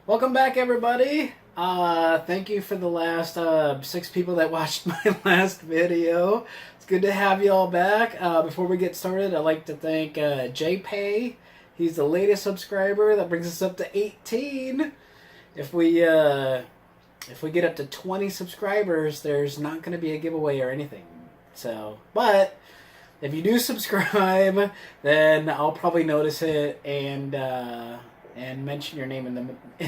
Welcome back, everybody. Thank you for the last 6 people that watched my last video. It's good to have you all back. Before we get started, I'd like to thank JPay. He's the latest subscriber. That brings us up to 18. If we get up to 20 subscribers, there's not going to be a giveaway or anything. So, but if you do subscribe, then I'll probably notice it and mention your name in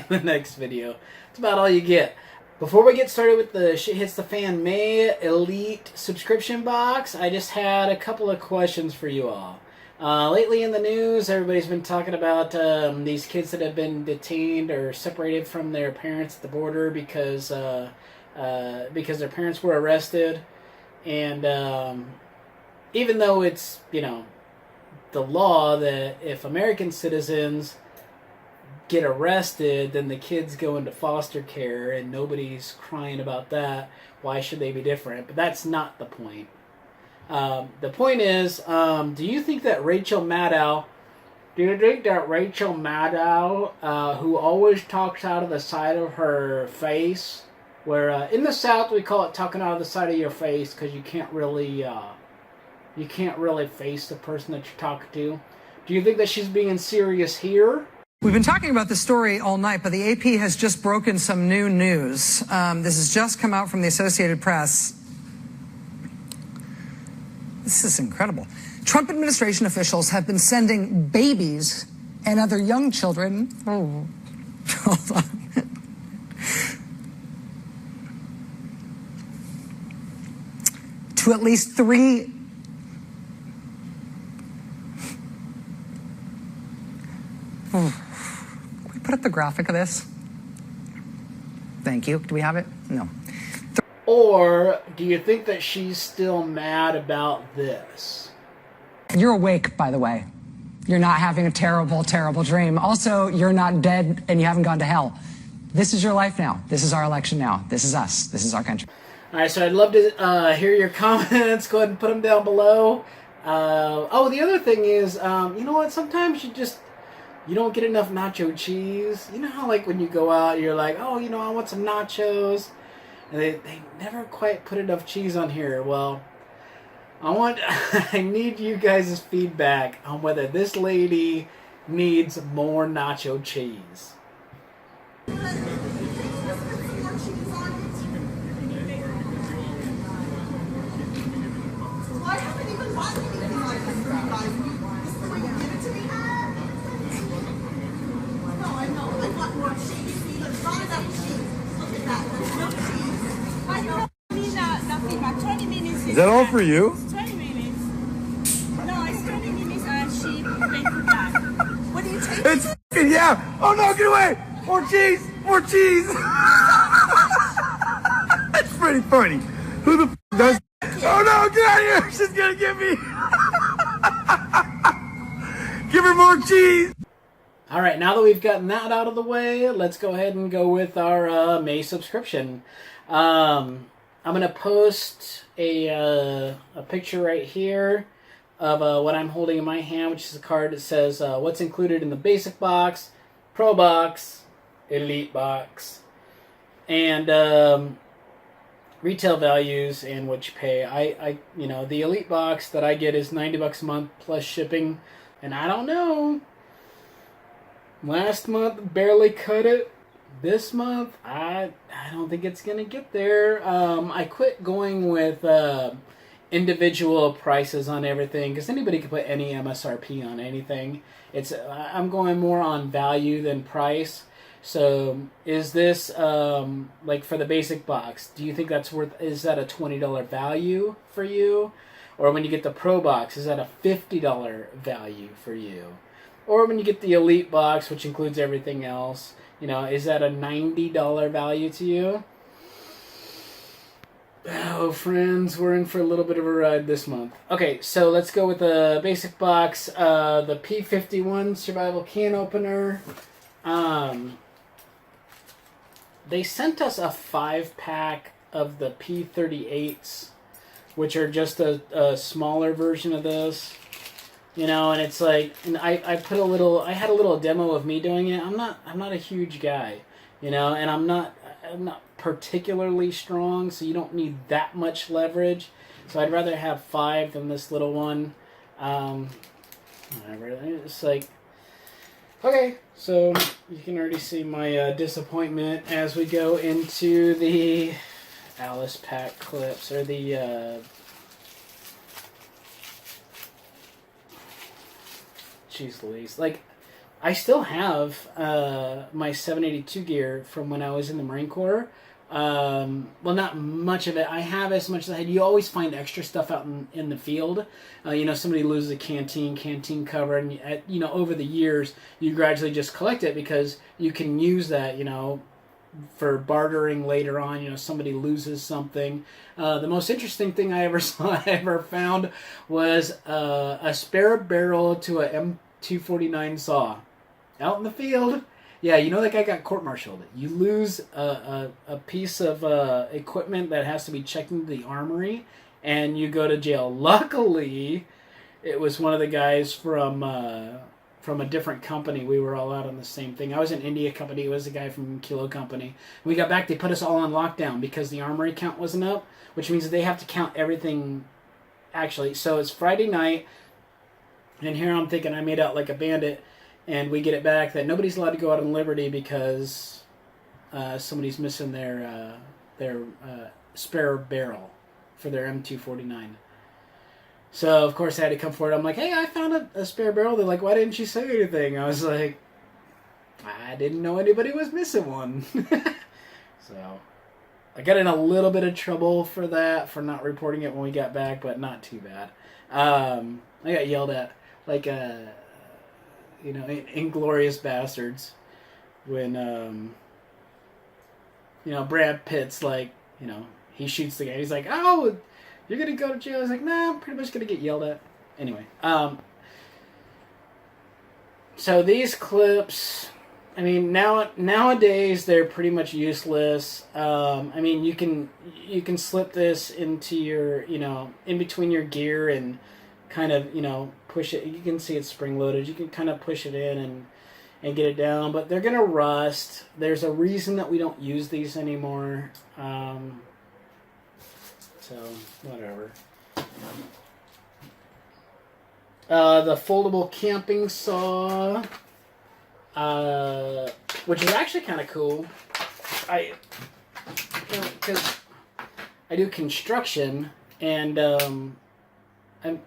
the next video. That's about all you get. Before we get started with the Shit Hits the Fan May Elite subscription box, I just had a couple of questions for you all. Lately in the news, everybody's been talking about these kids that have been detained or separated from their parents at the border because their parents were arrested. And even though it's, the law that if American citizens get arrested, then the kids go into foster care and nobody's crying about that, why should they be different? But that's not the point. The point is, do you think that Rachel Maddow, who always talks out of the side of her face, where in the South we call it talking out of the side of your face because you can't really face the person that you're talking to. Do you think that she's being serious here? We've been talking about this story all night, but the AP has just broken some new news. This has just come out from the Associated Press. This is incredible. Trump administration officials have been sending babies and other young children. Oh, hold on. To at least 3. Can we put up the graphic of this? Thank you. Do we have it? No. Or do you think that she's still mad about this? You're awake, by the way. You're not having a terrible, terrible dream. Also, you're not dead and you haven't gone to hell. This is your life now. This is our election now. This is us. This is our country. All right, so I'd love to hear your comments. Go ahead and put them down below. The other thing is, you know what? Sometimes you don't get enough nacho cheese. You know how, like, when you go out, you're like, oh, I want some nachos. And they never quite put enough cheese on here. Well, I need you guys' feedback on whether this lady needs more nacho cheese. Is that all for you? 20 minutes. No, it's 20 minutes and she paid for that. What do you take? It's f***ing, yeah. Oh no, get away. More cheese. More cheese. That's pretty funny. Who the f*** does? Oh no, get out of here. She's gonna get me. Give her more cheese. All right, now that we've gotten that out of the way, let's go ahead and go with our May subscription. I'm going to post a picture right here of what I'm holding in my hand, which is a card that says what's included in the basic box, pro box, elite box, and retail values and what you pay. The elite box that I get is $90 a month plus shipping, and I don't know. Last month barely cut it. This month, I don't think it's going to get there. I quit going with individual prices on everything because anybody can put any MSRP on anything. I'm going more on value than price. So is this, like for the basic box, do you think is that a $20 value for you? Or when you get the Pro box, is that a $50 value for you? Or when you get the Elite box, which includes everything else, is that a $90 value to you? Oh, friends, we're in for a little bit of a ride this month. Okay, so let's go with the basic box. The P51 Survival Can Opener. They sent us a 5-pack of the P38s, which are just a smaller version of this. You know, and it's like, and I had a little demo of me doing it. I'm not a huge guy, you know, and I'm not particularly strong, so you don't need that much leverage. So I'd rather have 5 than this little one. Whatever. It's like, okay, so you can already see my disappointment as we go into the Alice Pack clips, or the jeez Louise. Like, I still have my 782 gear from when I was in the Marine Corps. Well, not much of it. I have as much as I had. You always find extra stuff out in the field. You know, somebody loses a canteen cover, and you know, over the years, you gradually just collect it because you can use that, you know, for bartering later on. You know, somebody loses something. The most interesting thing I ever found was a spare barrel to a M249 saw out in the field. Yeah, you know that guy got court-martialed. You lose a piece of equipment that has to be checked into the armory, and you go to jail. Luckily, it was one of the guys from a different company. We were all out on the same thing. I was in India company. It was a guy from Kilo company. When we got back, they put us all on lockdown because the armory count wasn't up, which means that they have to count everything. Actually, so it's Friday night, and here I'm thinking I made out like a bandit. And we get it back that nobody's allowed to go out on liberty because somebody's missing their spare barrel for their M249. So, of course, I had to come forward. I'm like, hey, I found a spare barrel. They're like, why didn't you say anything? I was like, I didn't know anybody was missing one. So, I got in a little bit of trouble for that, for not reporting it when we got back, but not too bad. I got yelled at like you know, Inglorious Bastards, when, you know, Brad Pitt's like, you know, he shoots the guy. He's like, oh, you're going to go to jail. He's like, nah, I'm pretty much going to get yelled at. Anyway, so these clips, I mean, nowadays they're pretty much useless. I mean, you can slip this into your, you know, in between your gear and kind of, you know, push it. You can see it's spring loaded. You can kind of push it in and get it down, but they're gonna rust. There's a reason that we don't use these anymore. So whatever. The foldable camping saw, which is actually kind of cool. Because I do construction, and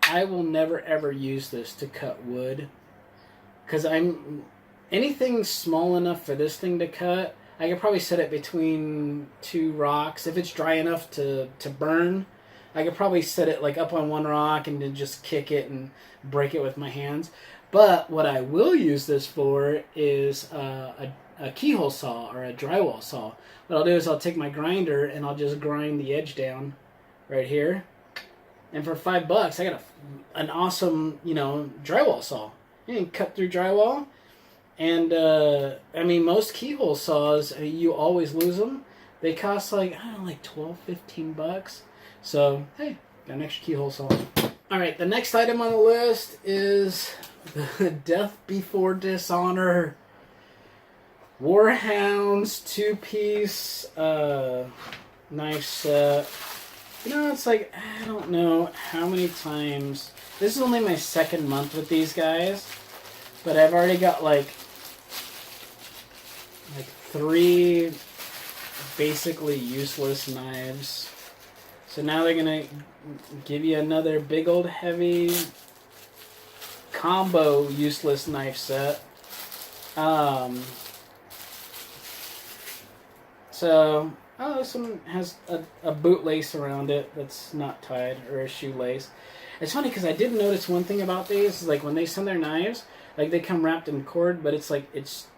I will never ever use this to cut wood, because anything small enough for this thing to cut, I could probably set it between 2 rocks. If it's dry enough to burn, I could probably set it like up on one rock and then just kick it and break it with my hands. But what I will use this for is a keyhole saw or a drywall saw. What I'll do is I'll take my grinder and I'll just grind the edge down right here. And for $5, I got an awesome, you know, drywall saw. You can cut through drywall. And, I mean, most keyhole saws, you always lose them. They cost like, I don't know, like $12, $15. So, hey, got an extra keyhole saw. Alright, the next item on the list is the Death Before Dishonor Warhounds 2-piece knife set. You know, it's like, I don't know how many times. This is only my 2nd month with these guys, but I've already got like 3 basically useless knives. So now they're gonna give you another big old heavy combo useless knife set. So, oh, this one has a bootlace around it that's not tied, or a shoelace. It's funny because I did notice one thing about these, is like when they send their knives, like they come wrapped in cord, but it's like it's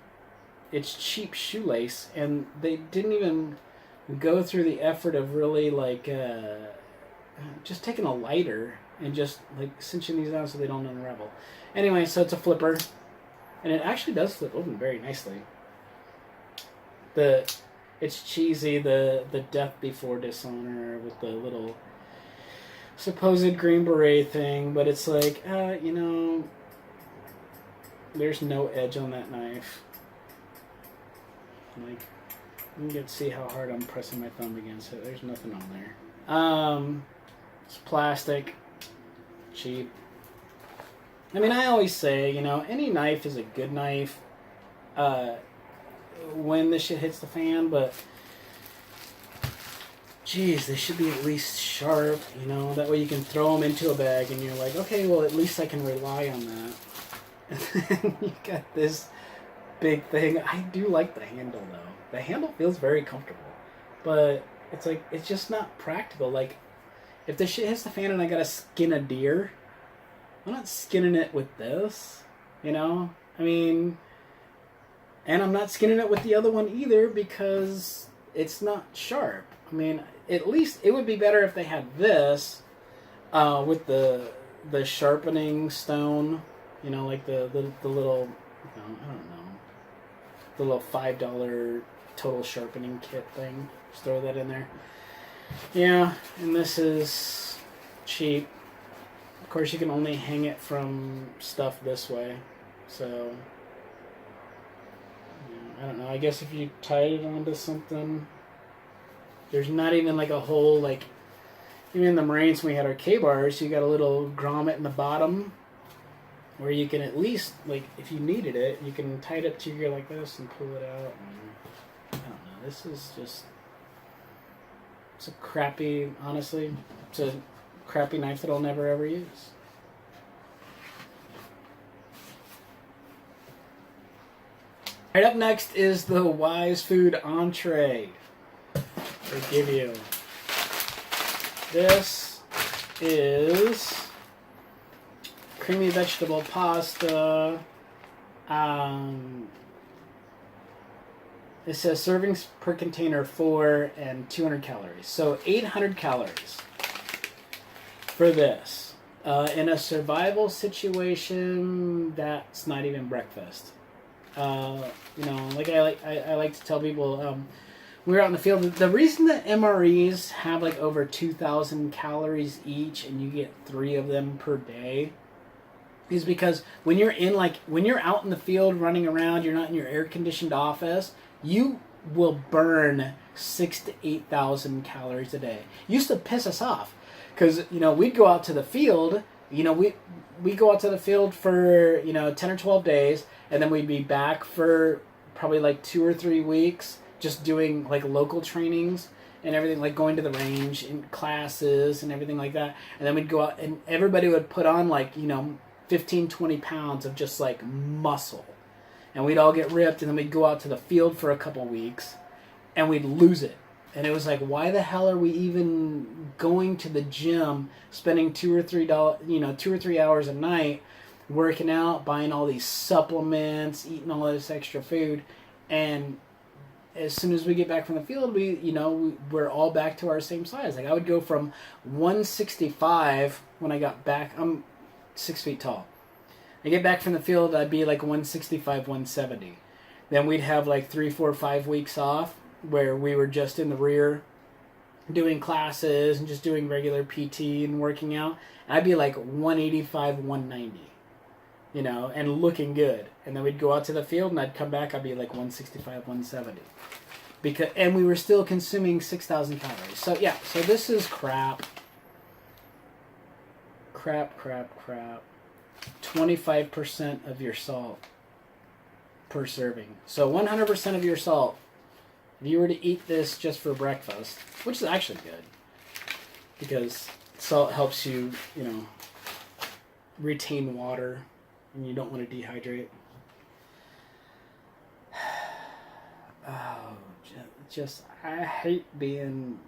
cheap shoelace, and they didn't even go through the effort of really like just taking a lighter and just like cinching these down so they don't unravel. Anyway, so it's a flipper, and it actually does flip open very nicely. It's cheesy, the Death Before Dishonor with the little supposed Green Beret thing, but it's like, you know, there's no edge on that knife. Like, you can see how hard I'm pressing my thumb against it. There's nothing on there. It's plastic, cheap. I mean, I always say, you know, any knife is a good knife when the shit hits the fan, but geez, they should be at least sharp, you know, that way you can throw them into a bag and you're like, okay, well, at least I can rely on that. And then you got this big thing. I do like the handle, though. The handle feels very comfortable, but it's like, it's just not practical. Like, if the shit hits the fan and I gotta skin a deer, I'm not skinning it with this, you know? I mean, and I'm not skinning it with the other one either because it's not sharp. I mean, at least it would be better if they had this with the sharpening stone, you know, like the little, you know, I don't know, the little $5 total sharpening kit thing. Just throw that in there. Yeah, and this is cheap. Of course, you can only hang it from stuff this way, so yeah, I don't know. I guess if you tied it onto something, there's not even like a hole. Like even in the Marines, when we had our K-bars, you got a little grommet in the bottom where you can at least, like, if you needed it, you can tie it up to your like this and pull it out. And, I don't know. This is just, it's a crappy, honestly, it's a crappy knife that I'll never ever use. Right, up next is the Wise Food Entree. They give you, this is creamy vegetable pasta. It says servings per container 4 and 200 calories. So 800 calories for this. In a survival situation, that's not even breakfast. You know, like I like to tell people, when we're out in the field, the reason that MREs have like over 2,000 calories each and you get 3 of them per day is because when you're out in the field running around, you're not in your air conditioned office, you will burn 6,000 to 8,000 calories a day. It used to piss us off because, you know, we'd go out to the field, you know, we go out to the field for, you know, 10 or 12 days, and then we'd be back for probably like 2 or 3 weeks just doing like local trainings and everything, like going to the range and classes and everything like that. And then we'd go out and everybody would put on like, you know, 15, 20 pounds of just like muscle. And we'd all get ripped, and then we'd go out to the field for a couple weeks and we'd lose it. And it was like, why the hell are we even going to the gym, spending $2 or $3 hours a night working out, buying all these supplements, eating all this extra food, and as soon as we get back from the field, we're all back to our same size. Like I would go from 165 when I got back. I'm 6 feet tall. I get back from the field, I'd be like 165, 170. Then we'd have like 3, 4, 5 weeks off where we were just in the rear doing classes and just doing regular PT and working out. I'd be like 185, 190, you know, and looking good. And then we'd go out to the field and I'd come back, I'd be like 165, 170. And we were still consuming 6,000 calories. So yeah, so this is crap. Crap. 25% of your salt per serving. So 100% of your salt. If you were to eat this just for breakfast, which is actually good, because salt helps you, you know, retain water, and you don't want to dehydrate. Oh, just I hate being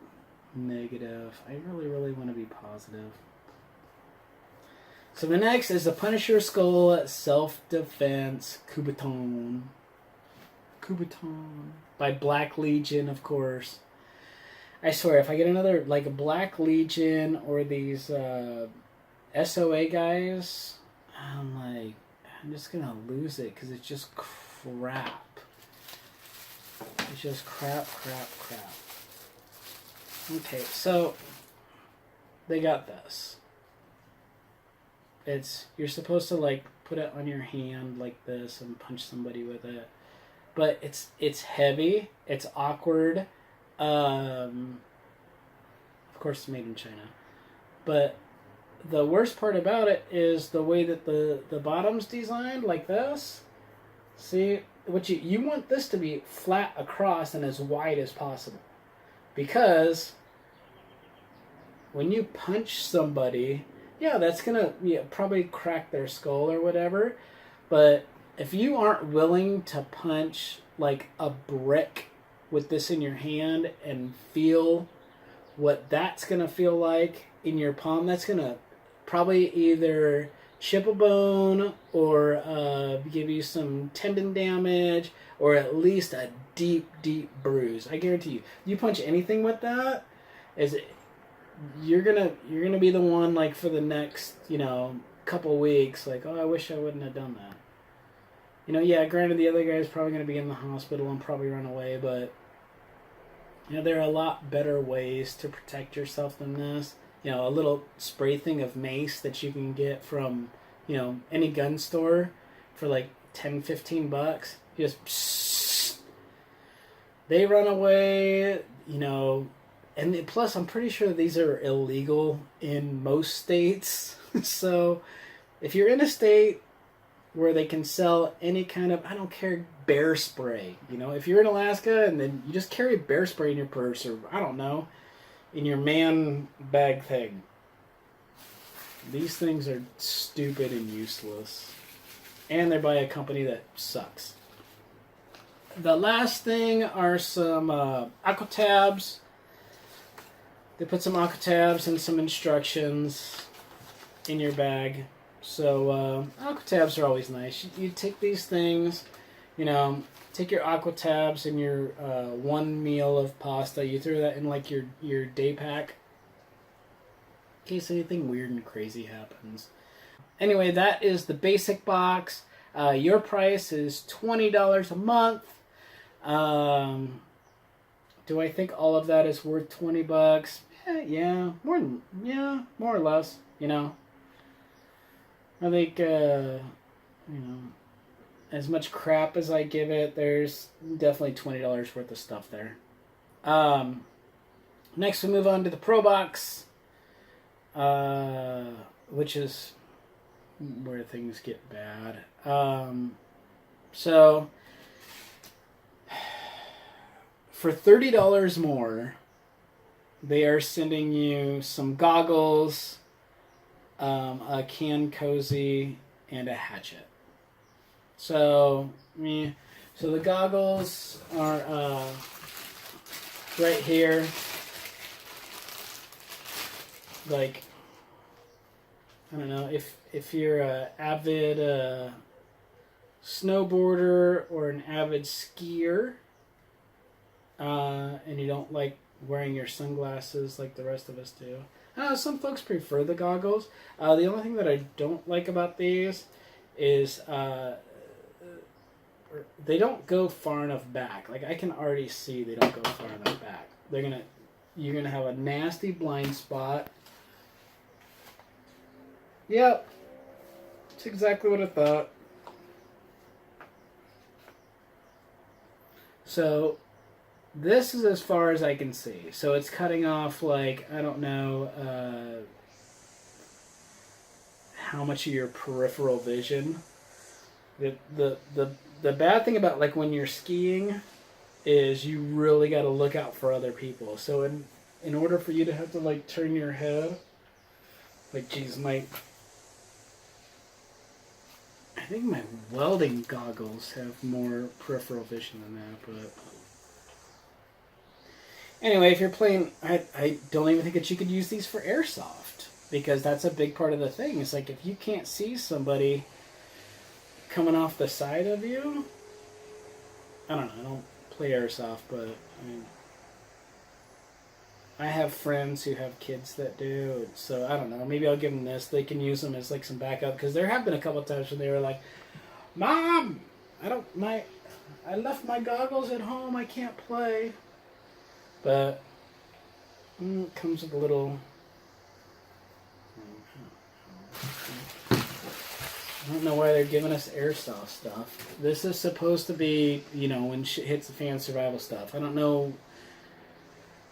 negative. I really want to be positive. So the next is the Punisher Scola Self-Defense Kubaton by Black Legion, of course. I swear, if I get another, like a Black Legion or these SOA guys, I'm just gonna lose it because it's just crap. It's just crap. Okay, so they got this. You're supposed to like put it on your hand like this and punch somebody with it, but it's heavy, it's awkward. Of course, it's made in China, but the worst part about it is the way that the bottom's designed like this. See, what you want this to be flat across and as wide as possible, because when you punch somebody, yeah, that's gonna probably crack their skull or whatever. But if you aren't willing to punch like a brick with this in your hand and feel what that's gonna feel like in your palm, that's gonna probably either chip a bone or give you some tendon damage or at least a deep bruise. I guarantee you. You punch anything with that, you're gonna be the one like for the next couple weeks like, oh, I wish I wouldn't have done that. Yeah, granted the other guy's probably gonna be in the hospital and probably run away, but there are a lot better ways to protect yourself than this. A little spray thing of mace that you can get from any gun store for like $10-15. Just they run away, and plus I'm pretty sure these are illegal in most states. So if you're in a state where they can sell any kind of, I don't care, bear spray, if you're in Alaska and then you just carry bear spray in your purse, or I don't know, in your man bag thing. These things are stupid and useless. And they're by a company that sucks. The last thing are some aqua tabs. They put some aqua tabs and some instructions in your bag. So aqua tabs are always nice. You take these things, take your aqua tabs and your one meal of pasta. You throw that in like your day pack in case anything weird and crazy happens. Anyway, that is the basic box. Your price is $20 a month. Do I think all of that is worth $20? Yeah, more or less. I think as much crap as I give it, there's definitely $20 worth of stuff there. Next we move on to the Pro Box, which is where things get bad. So for $30 more, they are sending you some goggles, a can cozy, and a hatchet. So the goggles are right here. Like, I don't know, if you're an avid snowboarder or an avid skier, and you don't like wearing your sunglasses like the rest of us do. Some folks prefer the goggles. The only thing that I don't like about these is they don't go far enough back. Like, I can already see they don't go far enough back. You're gonna have a nasty blind spot. Yep, that's exactly what I thought. So this is as far as I can see. So it's cutting off, like, I don't know how much of your peripheral vision. The bad thing about, like, when you're skiing is you really got to look out for other people. So in order for you to have to, like, turn your head, like, geez, I think my welding goggles have more peripheral vision than that, but anyway, if you're playing, I don't even think that you could use these for airsoft, because that's a big part of the thing. It's like, if you can't see somebody coming off the side of you, I don't know, I don't play airsoft, but I have friends who have kids that do, so I don't know, maybe I'll give them this. They can use them as like some backup, because there have been a couple of times when they were like, Mom, I left my goggles at home, I can't play. But it comes with a little I don't know why they're giving us airsoft stuff. This is supposed to be, you know, when shit hits the fan, survival stuff. I don't know.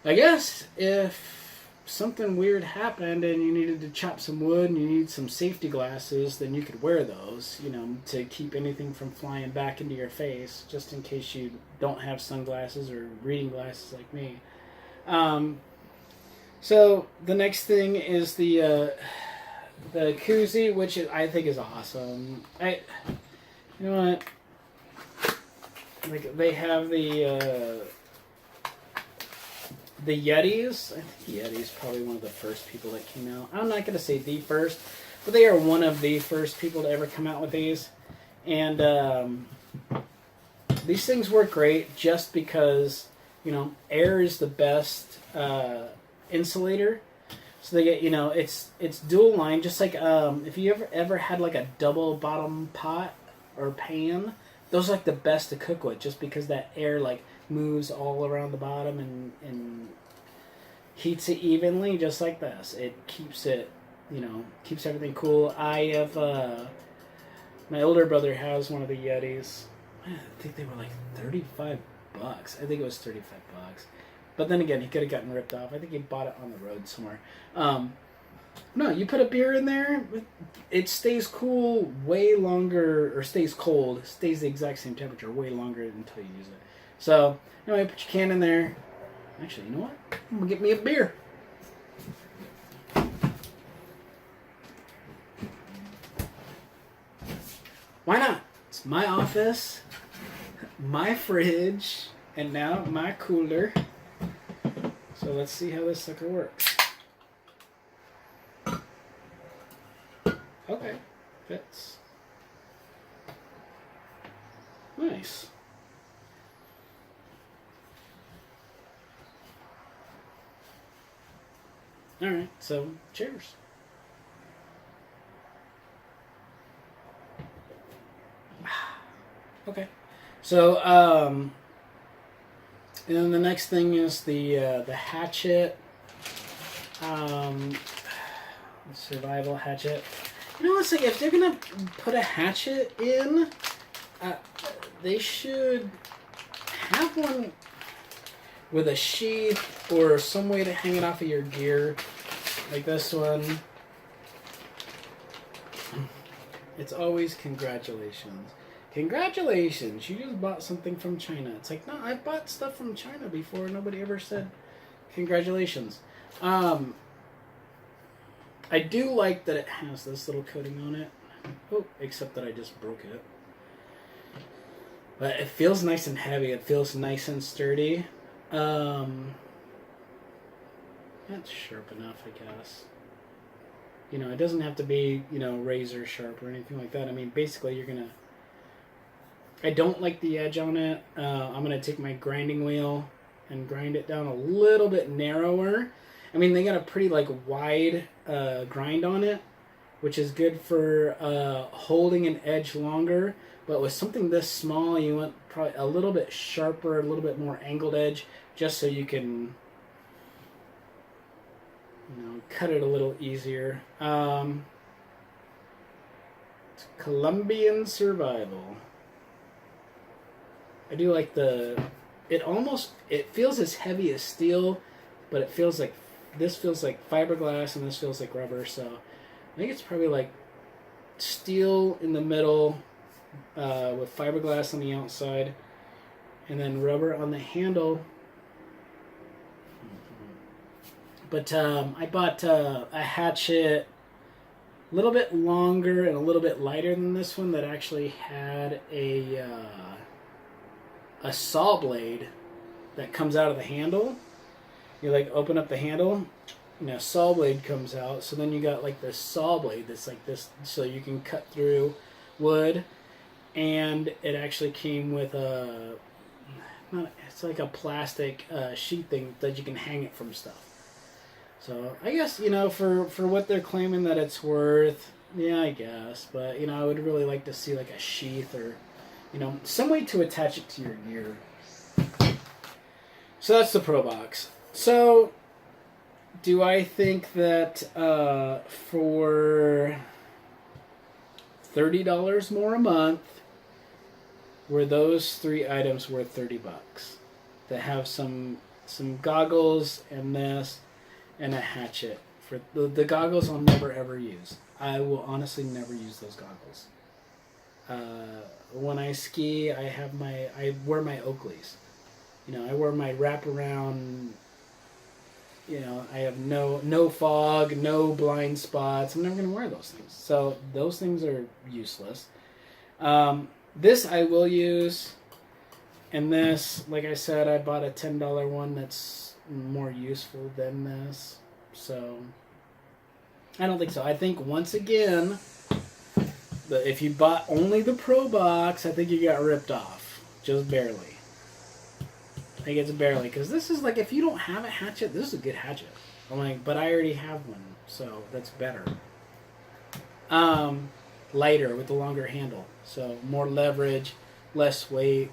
I guess if something weird happened and you needed to chop some wood and you need some safety glasses, then you could wear those, you know, to keep anything from flying back into your face, just in case you don't have sunglasses or reading glasses like me. So the next thing is the koozie, which I think is awesome. You know what? Like they have the Yetis. I think Yeti is probably one of the first people that came out. I'm not going to say the first, but they are one of the first people to ever come out with these. And these things work great just because, you know, air is the best insulator. So they get, you know, it's dual line, just like if you ever had like a double bottom pot or pan, those are like the best to cook with, just because that air like moves all around the bottom and heats it evenly, just like this. It keeps it, you know, keeps everything cool. I have my older brother has one of the Yetis. I think they were like $35. I think it was $35. But then again, he could have gotten ripped off. I think he bought it on the road somewhere. No, you put a beer in there, it stays cool way longer, or stays cold, stays the exact same temperature way longer until you use it. So, anyway, put your can in there. Actually, you know what? I'm going to get me a beer. Why not? It's my office, my fridge, and now my cooler. So let's see how this sucker works. Okay, fits. Nice. Alright, so cheers. Okay. So, and then the next thing is the Hatchet, survival hatchet. You know, it's like if they're gonna put a hatchet in, they should have one with a sheath or some way to hang it off of your gear, like this one. It's always congratulations. Congratulations, you just bought something from China. It's like, no, I bought stuff from China before. Nobody ever said congratulations. I do like that it has this little coating on it. Oh, except that I just broke it. But it feels nice and heavy. It feels nice and sturdy. That's sharp enough, I guess. You know, it doesn't have to be, you know, razor sharp or anything like that. I mean, basically you're going to... I don't like the edge on it. I'm going to take my grinding wheel and grind it down a little bit narrower. I mean, they got a pretty, like, wide grind on it, which is good for holding an edge longer. But with something this small, you want probably a little bit sharper, a little bit more angled edge, just so you can, you know, cut it a little easier. It's Colombian Survival. I do like it feels as heavy as steel, but it feels like, this feels like fiberglass and this feels like rubber, so I think it's probably like steel in the middle with fiberglass on the outside and then rubber on the handle. But I bought a hatchet a little bit longer and a little bit lighter than this one that actually had a saw blade that comes out of the handle. You like open up the handle, and a saw blade comes out. So then you got like this saw blade that's like this, so you can cut through wood. And it actually came with it's like a plastic sheet thing that you can hang it from stuff. So I guess, you know, for what they're claiming that it's worth, yeah, I guess. But, you know, I would really like to see like a sheath or, you know, some way to attach it to your gear. So that's the Pro Box. So, do I think that for $30 more a month, were those 3 items worth $30? That have some goggles and this and a hatchet. For the goggles I'll never ever use. I will honestly never use those goggles. When I ski, I wear my Oakleys. You know, I wear my wraparound. You know, I have no fog, no blind spots. I'm never gonna wear those things. So those things are useless. This I will use. And this, like I said, I bought a $10 one that's more useful than this. So, I don't think so. I think, once again, if you bought only the Pro Box, I think you got ripped off. Just barely. I think it's barely. Because this is like, if you don't have a hatchet, this is a good hatchet. I'm like, but I already have one. So, that's better. Lighter with the longer handle. So, more leverage, less weight.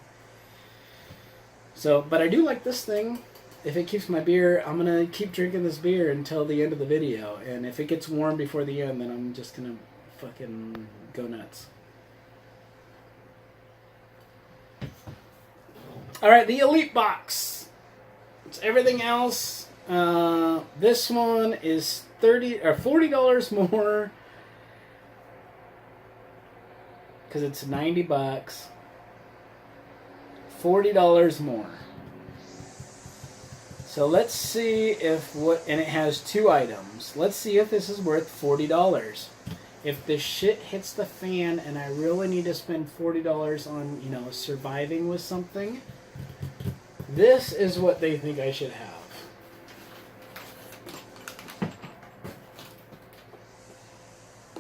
So, but I do like this thing. If it keeps my beer, I'm going to keep drinking this beer until the end of the video. And if it gets warm before the end, then I'm just going to fucking go nuts. Alright, the Elite Box. It's everything else. This one is $40 more. Because it's $90. $40 more. So let's see and it has 2 items. Let's see if this is worth $40. If the shit hits the fan and I really need to spend $40 on, you know, surviving with something, this is what they think I should have.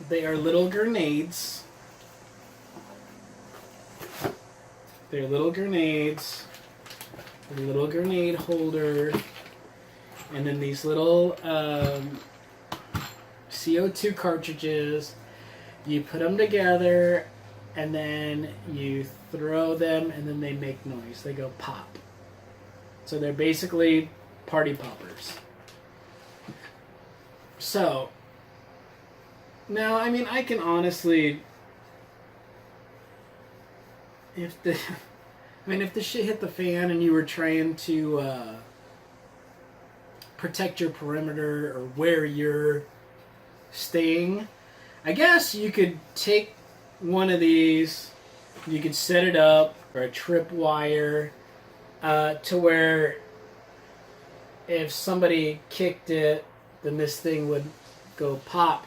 They are little grenades. They're little grenades. A little grenade holder. And then these little CO2 cartridges. You put them together and then you throw them and then they make noise. They go pop. So they're basically party poppers. So, now, I mean, I can honestly... If the shit hit the fan and you were trying to protect your perimeter or where you're staying, I guess you could take one of these, you could set it up, or a trip wire, to where if somebody kicked it, then this thing would go pop.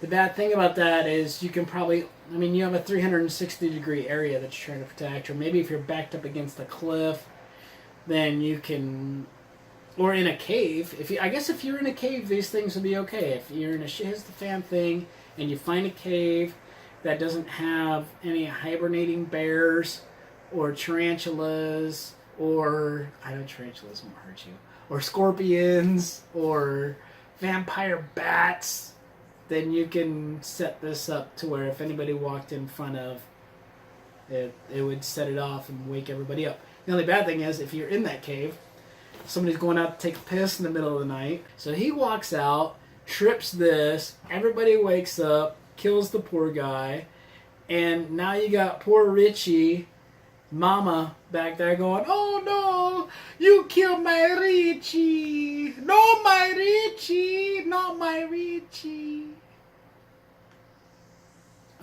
The bad thing about that is you can probably... I mean, you have a 360-degree area that you're trying to protect, or maybe if you're backed up against a cliff, then you can, or in a cave. I guess if you're in a cave, these things would be okay. If you're in a shit hits the fan thing, and you find a cave that doesn't have any hibernating bears, or tarantulas, or, I know tarantulas won't hurt you, or scorpions, or vampire bats, then you can set this up to where if anybody walked in front of it, it would set it off and wake everybody up. The only bad thing is, if you're in that cave, somebody's going out to take a piss in the middle of the night. So he walks out, trips this, everybody wakes up, kills the poor guy, and now you got poor Richie, Mama, back there going, "Oh no, you killed my Richie! No, my Richie! Not my Richie!"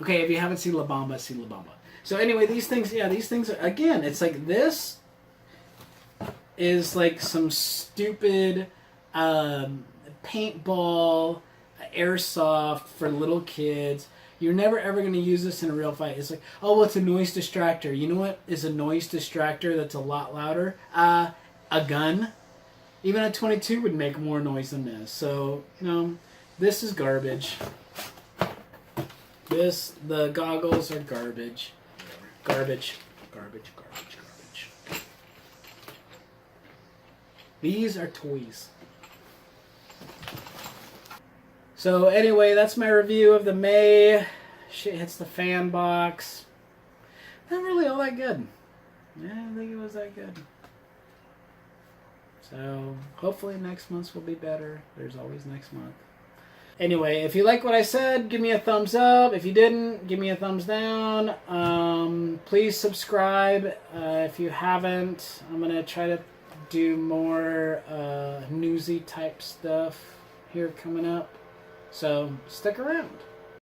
Okay, if you haven't seen La Bamba, see La Bamba. So anyway, these things are, again, it's like this is like some stupid paintball, airsoft for little kids. You're never ever going to use this in a real fight. It's like, oh, well, it's a noise distractor. You know what is a noise distractor that's a lot louder? A gun. Even a .22 would make more noise than this. So, you know, this is garbage. The goggles are garbage. Garbage. These are toys. So anyway, that's my review of the May Shit Hits the Fan box. Not really all that good. I didn't think it was that good. So hopefully next month's will be better. There's always next month. Anyway, if you like what I said, give me a thumbs up. If you didn't, give me a thumbs down. Please subscribe if you haven't. I'm going to try to do more newsy type stuff here coming up. So stick around.